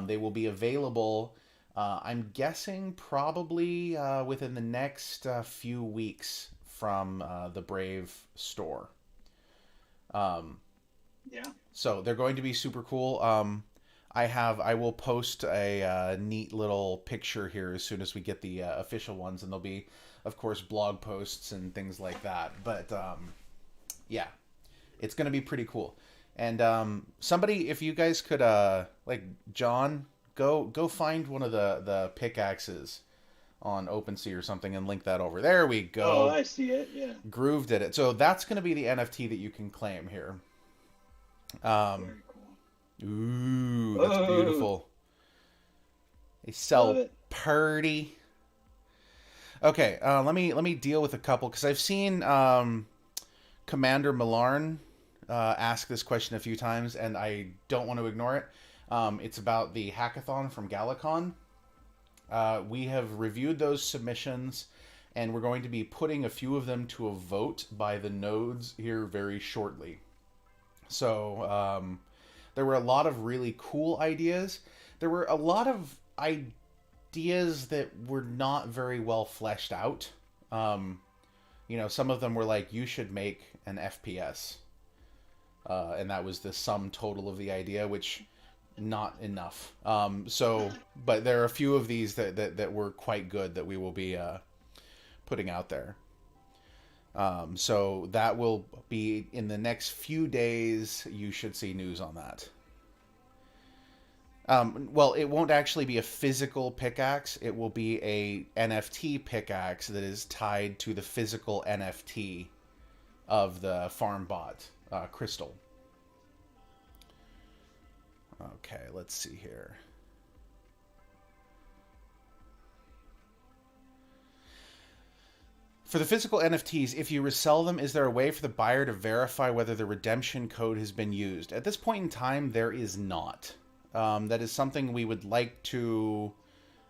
They will be available, I'm guessing, probably within the next few weeks from the Brave store. Yeah. So they're going to be super cool. I will post a neat little picture here as soon as we get the official ones, and there'll be, of course, blog posts and things like that. But yeah, it's going to be pretty cool. And somebody, if you guys could, like John, go find one of the pickaxes on OpenSea or something and link that over. There we go. Oh, I see it. Yeah. Groove did it. So that's going to be the NFT that you can claim here. Very cool. Ooh, that's beautiful. They sell purdy. Okay, let me deal with a couple because I've seen Commander Millarn ask this question a few times, and I don't want to ignore it. It's about the hackathon from GalaCon. We have reviewed those submissions, and we're going to be putting a few of them to a vote by the nodes here very shortly. So there were a lot of really cool ideas. There were a lot of ideas that were not very well fleshed out. Some of them were like, you should make an FPS. And that was the sum total of the idea, which not enough. But there are a few of these that were quite good that we will be putting out there. So that will be in the next few days. You should see news on that. Well, it won't actually be a physical pickaxe. It will be a NFT pickaxe that is tied to the physical NFT of the farm bot crystal. Okay, let's see here. For the physical NFTs, if you resell them, is there a way for the buyer to verify whether the redemption code has been used? At this point in time, there is not. That is something we would like to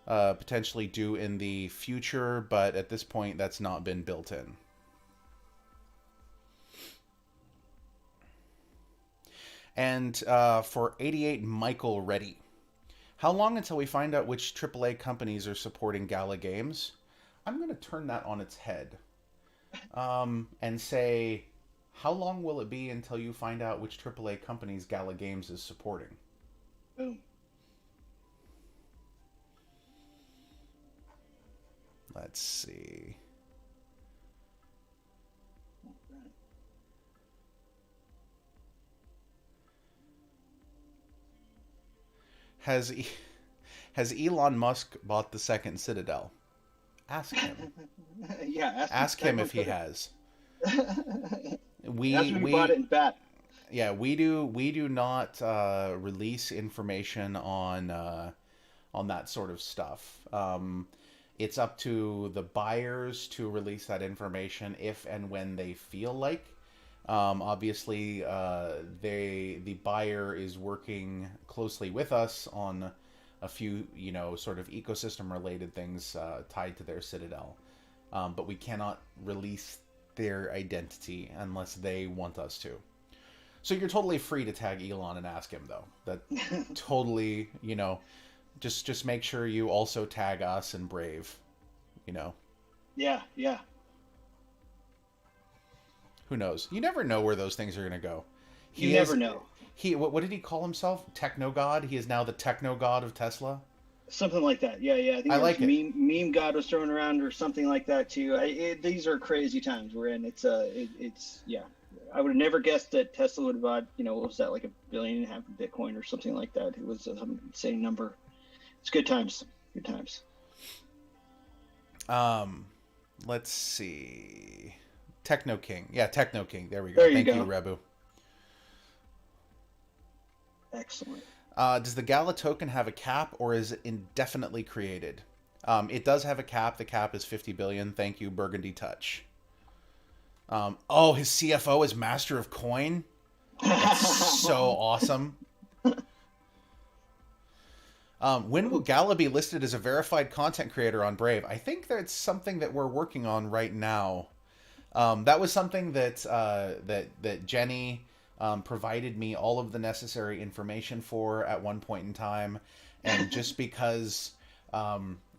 potentially do in the future, but at this point, that's not been built in. And for 88 Michael Reddy, how long until we find out which AAA companies are supporting Gala Games? I'm going to turn that on its head and say, how long will it be until you find out which AAA companies Gala Games is supporting? Boom. Let's see. Has has Elon Musk bought the second Citadel? Ask him. Yeah, Ask tag him him on if he Twitter. has. Ask We him if he bought it we in bat. yeah, we do not release information on that sort of stuff. It's up to the buyers to release that information if and when they feel like. Obviously, the buyer is working closely with us on a few, sort of ecosystem related things tied to their Citadel. But we cannot release their identity unless they want us to. So you're totally free to tag Elon and ask him, though. That totally, just make sure you also tag us and Brave. You know, Yeah, yeah. who knows? You never know where those things are going to go. You He never is know. what did he call himself? Techno God. He is now the Techno God of Tesla. Something like that. Yeah, yeah. I think I there was like it. meme god was thrown around or something like that too. These are crazy times we're in. It's yeah. I would have never guessed that Tesla would have bought, what was that, like $1.5 billion of Bitcoin or something like that. It was some insane number. It's good times. Good times. Um, let's see. Techno King. Yeah, Techno King. There we go. There you Thank you, go. Rebu. Excellent. Does the Gala token have a cap or is it indefinitely created? It does have a cap. The cap is 50 billion. Thank you, Burgundy Touch. Oh, his CFO is Master of Coin. That's so awesome. When will Gala be listed as a verified content creator on Brave? I think that's something that we're working on right now. That was something that Jenny provided me all of the necessary information for at one point in time, and just because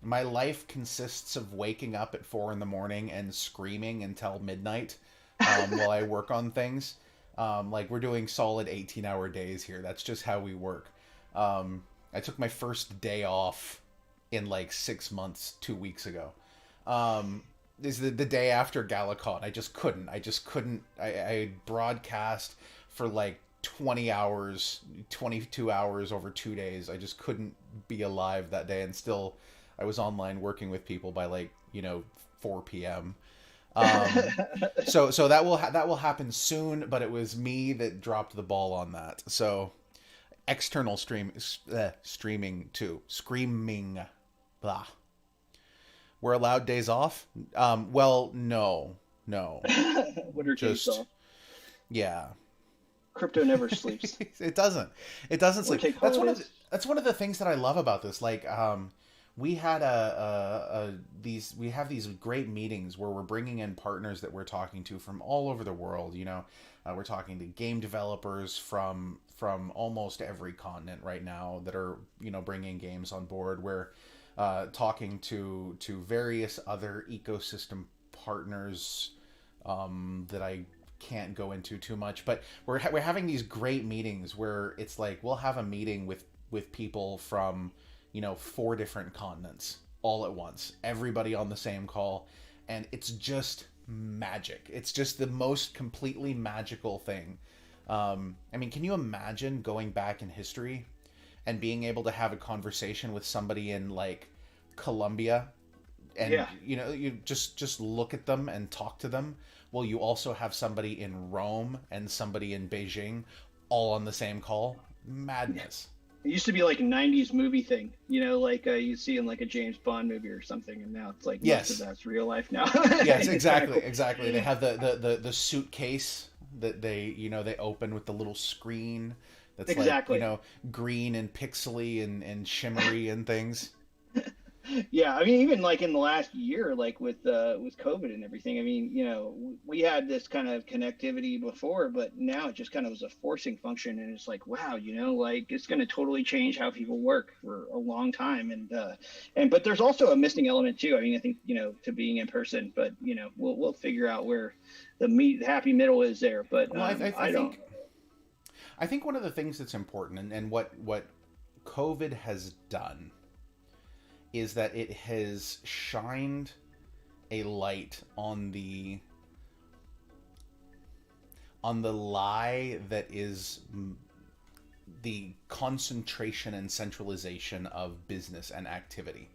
my life consists of waking up at 4 in the morning and screaming until midnight while I work on things. Like we're doing solid 18-hour days here. That's just how we work. I took my first day off in like 6 months 2 weeks ago. Is the day after GalaCon. I just couldn't. I broadcast for like 20 hours, 22 hours over 2 days. I just couldn't be alive that day, and still I was online working with people by like 4 p.m. So that will happen soon, but it was me that dropped the ball on that. So external streaming too, screaming, blah. We're allowed days off. Well, no. What are days Just off? yeah. Crypto never sleeps. It doesn't. It doesn't Or sleep. take That's holidays. one of the things that I love about this. Like, we had we have these great meetings where we're bringing in partners that we're talking to from all over the world. We're talking to game developers from almost every continent right now that are bringing games on board. We're talking to various other ecosystem partners that I can't go into too much, but we're having these great meetings where it's like we'll have a meeting with people from 4 different continents all at once, everybody on the same call, and it's just magic. It's just the most completely magical thing. I mean, can you imagine going back in history and being able to have a conversation with somebody in like Colombia, and Yeah. you just look at them and talk to them? Well, you also have somebody in Rome and somebody in Beijing all on the same call. Madness. It used to be like a '90s movie thing, like you see in like a James Bond movie or something, and now it's like most of Yes. that's real life now. Yes, It's kind of exactly, cool. exactly. They have the suitcase that they open with the little screen that's like, Exactly. green and pixely and shimmery and things. Yeah, I mean, even like in the last year, like with COVID and everything. I mean, we had this kind of connectivity before, but now it just kind of was a forcing function, and it's like, wow, like it's going to totally change how people work for a long time, and but there's also a missing element too. I mean, I think to being in person, but we'll figure out where the happy middle is there. But Well, I don't. I think one of the things that's important, and what COVID has done is that it has shined a light on the lie that is the concentration and centralization of business and activity.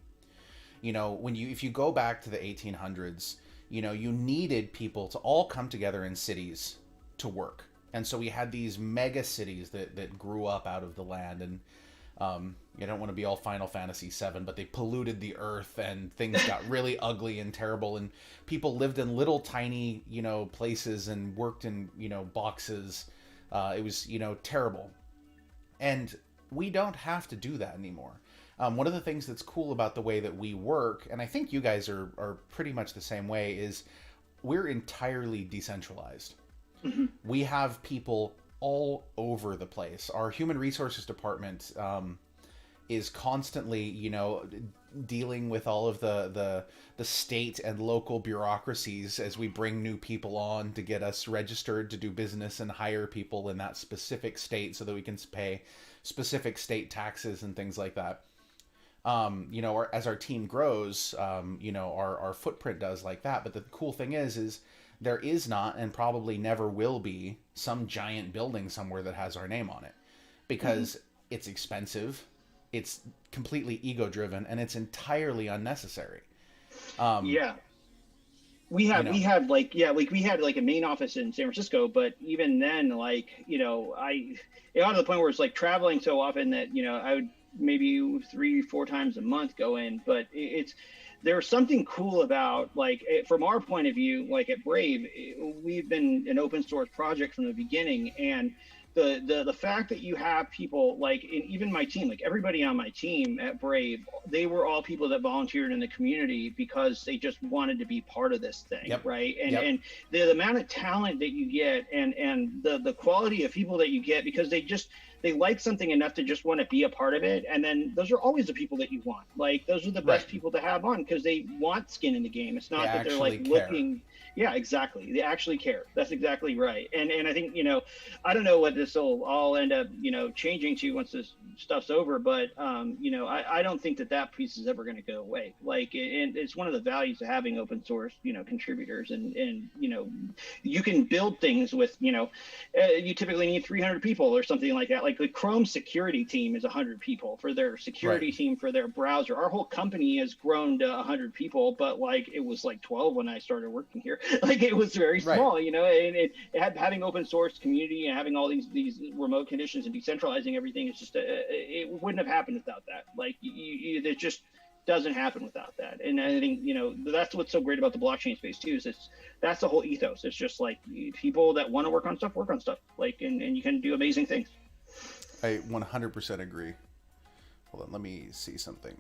You know, if you go back to the 1800s, you know, you needed people to all come together in cities to work. And so we had these mega cities that grew up out of the land. And you don't want to be all Final Fantasy VII, but they polluted the earth and things got really ugly and terrible. And people lived in little tiny, you know, places and worked in, you know, boxes. It was, you know, terrible. And we don't have to do that anymore. One of the things that's cool about the way that we work, and I think you guys are pretty much the same way, is we're entirely decentralized. Mm-hmm. We have people all over the place. Our human resources department is constantly, you know, dealing with all of the state and local bureaucracies as we bring new people on to get us registered to do business and hire people in that specific state so that we can pay specific state taxes and things like that. You know, as our team grows, you know, our footprint does like that. But the cool thing is there is not, and probably never will be, some giant building somewhere that has our name on it, because it's expensive, it's completely ego driven, and it's entirely unnecessary. Yeah. We have, You know, we had like, yeah, like we had like a main office in San Francisco, but even then, like, you know, it got to the point where it's like traveling so often that, you know, I would maybe 3, 4 times a month go in, but there's something cool about like, from our point of view, like at Brave, we've been an open source project from the beginning. And the fact that you have people like even my team, like everybody on my team at Brave, they were all people that volunteered in the community because they just wanted to be part of this thing. yep, Right. And yep, and the amount of talent that you get and the quality of people that you get, because they like something enough to just want to be a part of it. And then those are always the people that you want. Like those are the right. best people to have on because they want skin in the game. It's They not that they're like actually care. looking. Yeah, exactly. They actually care. That's exactly right. And I think, you know, I don't know what this will all end up, you know, changing to once this stuff's over, but you know, I don't think that piece is ever going to go away. Like, and it's one of the values of having open source, you know, contributors, and you know, you can build things with, you know, you typically need 300 people or something like that. Like the Chrome security team is 100 people for their Right. security team for their browser. Our whole company has grown to 100 people, but like it was like 12 when I started working here. Like it was very Right. small, you know, and having open source community and having all these remote conditions and decentralizing everything is just it wouldn't have happened without that. Like it just doesn't happen without that. And I think, you know, that's what's so great about the blockchain space too, is that's the whole ethos. It's just like people that want to work on stuff, like, and you can do amazing things. I 100% agree. Hold on, let me see something.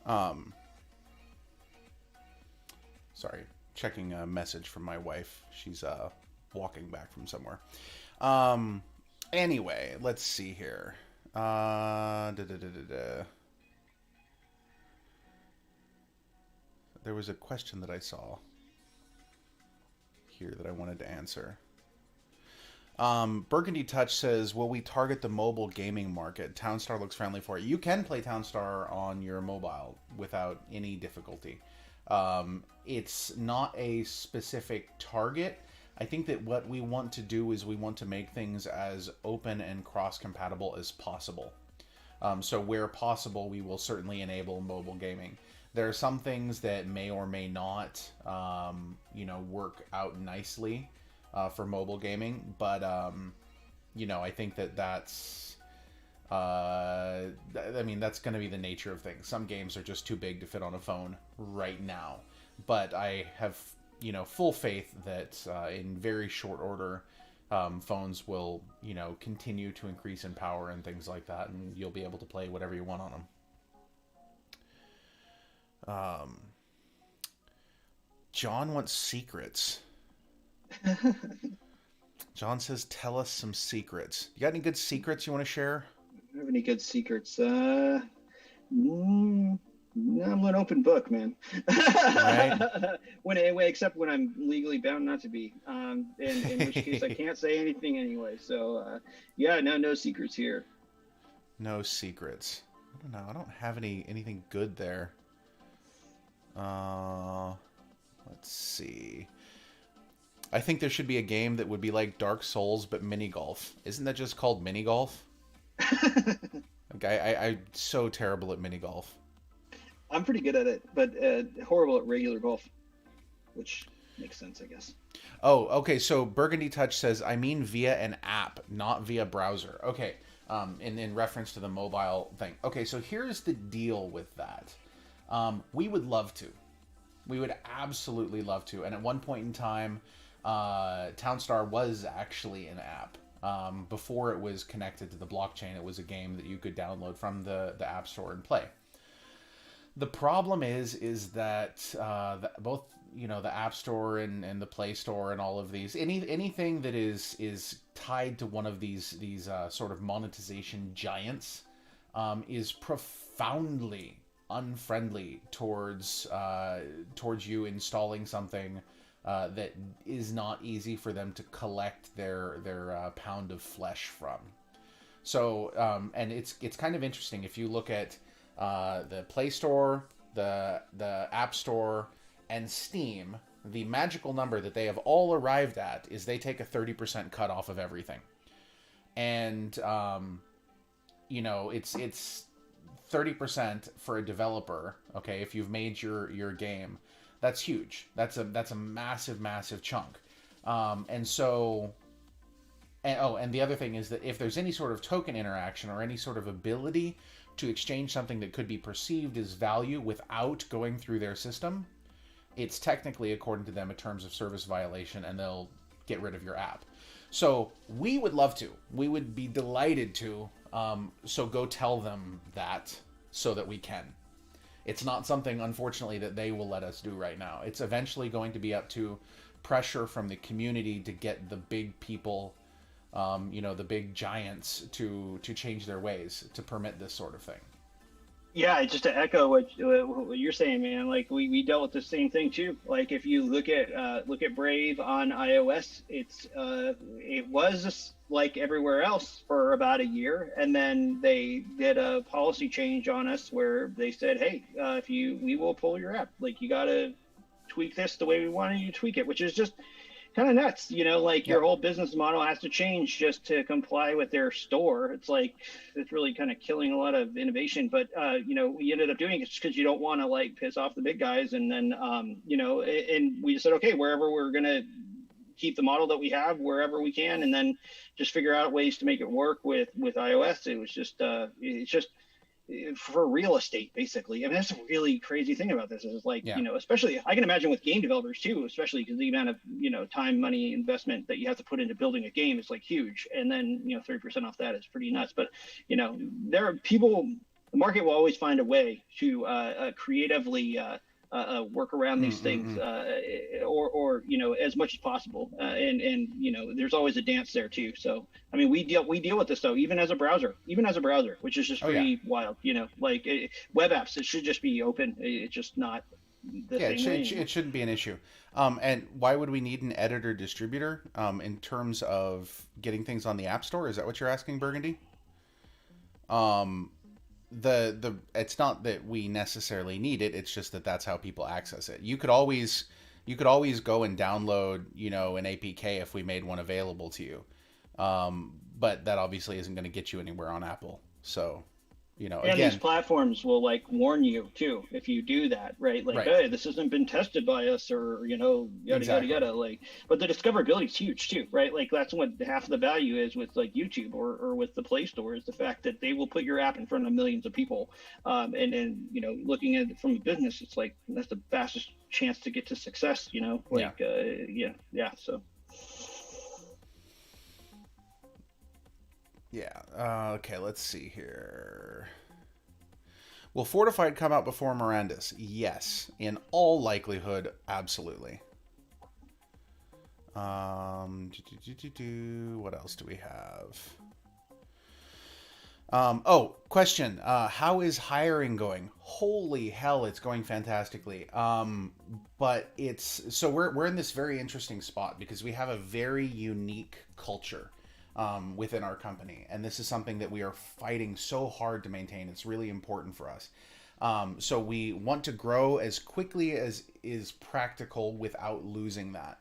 Um, Sorry, checking a message from my wife. She's walking back from somewhere. Um, anyway, let's see here. Da, da, da, da, da. There was a question that I saw here that I wanted to answer. Burgundy Touch says, will we target the mobile gaming market? Townstar looks friendly for it. You can play Townstar on your mobile without any difficulty. It's not a specific target. I think that what we want to do is we want to make things as open and cross-compatible as possible. So where possible, we will certainly enable mobile gaming. There are some things that may or may not, you know, work out nicely for mobile gaming, but you know, I think that's I mean, that's going to be the nature of things. Some games are just too big to fit on a phone right now, but I have, you know, full faith that in very short order, phones will, you know, continue to increase in power and things like that, and you'll be able to play whatever you want on them. John wants secrets. John says, tell us some secrets. You got any good secrets you want to share? Do you have any good secrets? I'm an open book, man. right? Except when I'm legally bound not to be, in which case I can't say anything anyway. So, yeah, no secrets here. No secrets. I don't know. I don't have anything good there. Uh, let's see. I think there should be a game that would be like Dark Souls but mini golf. Isn't that just called mini golf? Like I'm so terrible at mini golf. I'm pretty good at it, but horrible at regular golf, which makes sense, I guess. Oh, okay. So Burgundy Touch says, I mean via an app, not via browser. Okay. In reference to the mobile thing. Okay, so here's the deal with that. We would love to. We would absolutely love to. And at one point in time, Townstar was actually an app. Before it was connected to the blockchain, it was a game that you could download from the App Store and play. The problem is that both the App Store and the Play Store and all of these anything that is tied to one of these sort of monetization giants is profoundly unfriendly towards you installing something that is not easy for them to collect their pound of flesh from. So and it's kind of interesting if you look at the Play Store, the App Store, and Steam. The magical number that they have all arrived at is they take a 30% cut off of everything, and it's 30% for a developer. Okay, if you've made your game, that's huge. That's a massive chunk, and so. And the other thing is that if there's any sort of token interaction or any sort of ability to exchange something that could be perceived as value without going through their system, it's technically, according to them, a terms of service violation, and they'll get rid of your app. So we would love to. We would be delighted to. So go tell them that so that we can. It's not something, unfortunately, that they will let us do right now. It's eventually going to be up to pressure from the community to get the big people, the big giants to change their ways to permit this sort of thing. Yeah, just to echo what you're saying, man. Like we dealt with the same thing too. Like if you look at Brave on iOS, it was like everywhere else for about a year, and then they did a policy change on us where they said, hey, if we will pull your app. Like you got to tweak this the way we wanted you to tweak it, which is just kind of nuts, like your Yep. whole business model has to change just to comply with their store. It's like it's really kind of killing a lot of innovation. But we ended up doing it just because you don't want to like piss off the big guys. And then and we just said, okay, wherever we're gonna keep the model that we have wherever we can, and then just figure out ways to make it work with iOS. It was just it's just for real estate, basically. I mean, that's a really crazy thing about this is like, Yeah. especially I can imagine with game developers too, especially because the amount of, time, money, investment that you have to put into building a game is like huge. And then, 30% off that is pretty nuts. But, there are people, the market will always find a way to creatively work around these things, or as much as possible, and there's always a dance there too. So I mean, we deal with this though, even as a browser, which is just Oh yeah. pretty wild. Like web apps, it should just be open. It's just not the Yeah, same way it anymore. shouldn't be an issue. And why would we need an editor distributor in terms of getting things on the App Store? Is that what you're asking, Burgundy? Um, the it's not that we necessarily need it. It's just that that's how people access it. You could always go and download an APK if we made one available to you. But that obviously isn't going to get you anywhere on Apple. So And these again, platforms will like warn you too if you do that, right? Like, right, hey, this hasn't been tested by us, or yada yada exactly. yada. Like, but the discoverability is huge too, right? Like that's what half of the value is with like YouTube or with the Play Store is the fact that they will put your app in front of millions of people. And looking at it from a business, it's like that's the fastest chance to get to success. Yeah. Like yeah. So Yeah. Okay, let's see here. Will Fortified come out before Miranda's? Yes. In all likelihood, absolutely. What else do we have? Oh, question. How is hiring going? Holy hell, it's going fantastically. But it's so we're in this very interesting spot because we have a very unique culture within our company, and this is something that we are fighting so hard to maintain. It's really important for us. So we want to grow as quickly as is practical without losing that.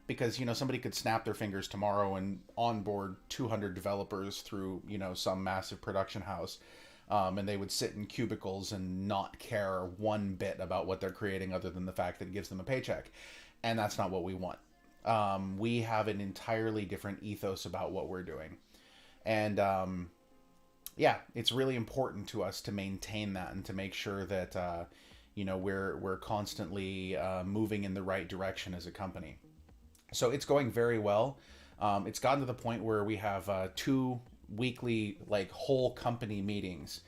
Because somebody could snap their fingers tomorrow and onboard 200 developers through some massive production house, and they would sit in cubicles and not care one bit about what they're creating other than the fact that it gives them a paycheck, and that's not what we want. We have an entirely different ethos about what we're doing, and yeah, it's really important to us to maintain that and to make sure that we're constantly moving in the right direction as a company. So it's going very well. It's gotten to the point where we have two weekly, like, whole company meetings.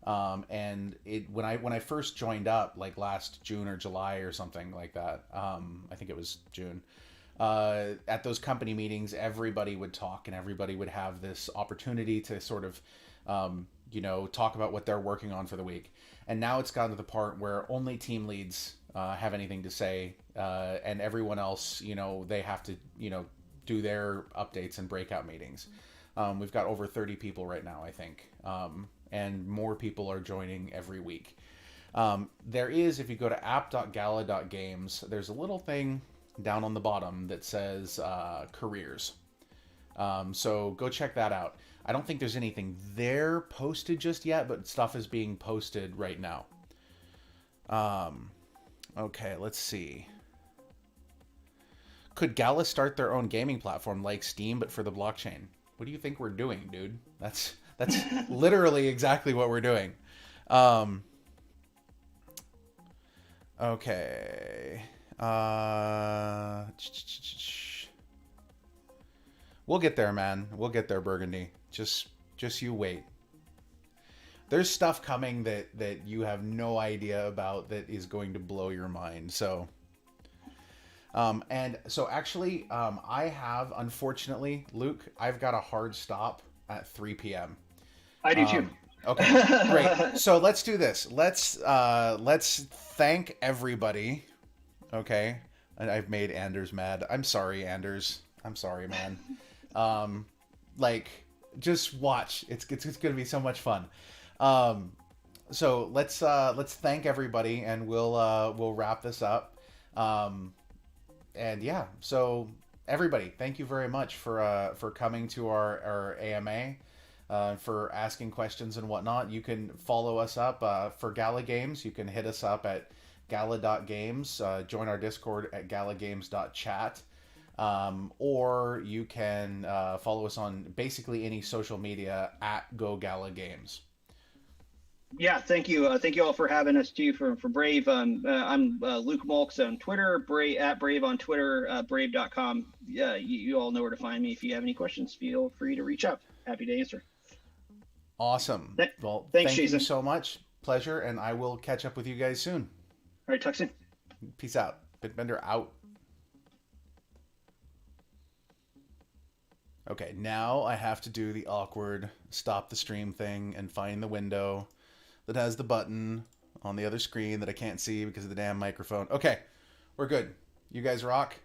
And when I first joined up, like last June or July or something like that, I think it was June. At those company meetings, everybody would talk and everybody would have this opportunity to sort of, talk about what they're working on for the week. And now it's gotten to the part where only team leads have anything to say, and everyone else, they have to, do their updates and breakout meetings. We've got over 30 people right now, I think, and more people are joining every week. There is, if you go to app.gala.games, there's a little thing down on the bottom that says careers. So go check that out. I don't think there's anything there posted just yet, but stuff is being posted right now. Okay, let's see. Could Gala start their own gaming platform like Steam, but for the blockchain? What do you think we're doing, dude? That's literally exactly what we're doing. Okay. We'll get there, man. We'll get there, Burgundy. Just you wait. There's stuff coming that you have no idea about that is going to blow your mind. So, and so actually, I have, unfortunately, Luke, I've got a hard stop at 3 p.m. I do too. Okay, great. So let's do this. Let's thank everybody. Okay, and I've made Anders mad. I'm sorry, Anders. I'm sorry, man. Like, just watch. It's gonna be so much fun. So let's thank everybody, and we'll wrap this up. And yeah, so everybody, thank you very much for coming to our AMA, for asking questions and whatnot. You can follow us up for Gala Games. You can hit us up at gala.games. Join our Discord at galagames.chat. Or you can follow us on basically any social media at Go Gala Games. Yeah, thank you. Thank you all for having us too for Brave. I'm Luke Malks on Twitter, Brave on Twitter, brave.com. Yeah, you all know where to find me. If you have any questions, feel free to reach out. Happy to answer. Awesome. Well, thanks, thank Jason. you so much. Pleasure, and I will catch up with you guys soon. All right, talk soon. Peace out. Bitbender out. Okay, now I have to do the awkward stop the stream thing and find the window that has the button on the other screen that I can't see because of the damn microphone. Okay, we're good. You guys rock.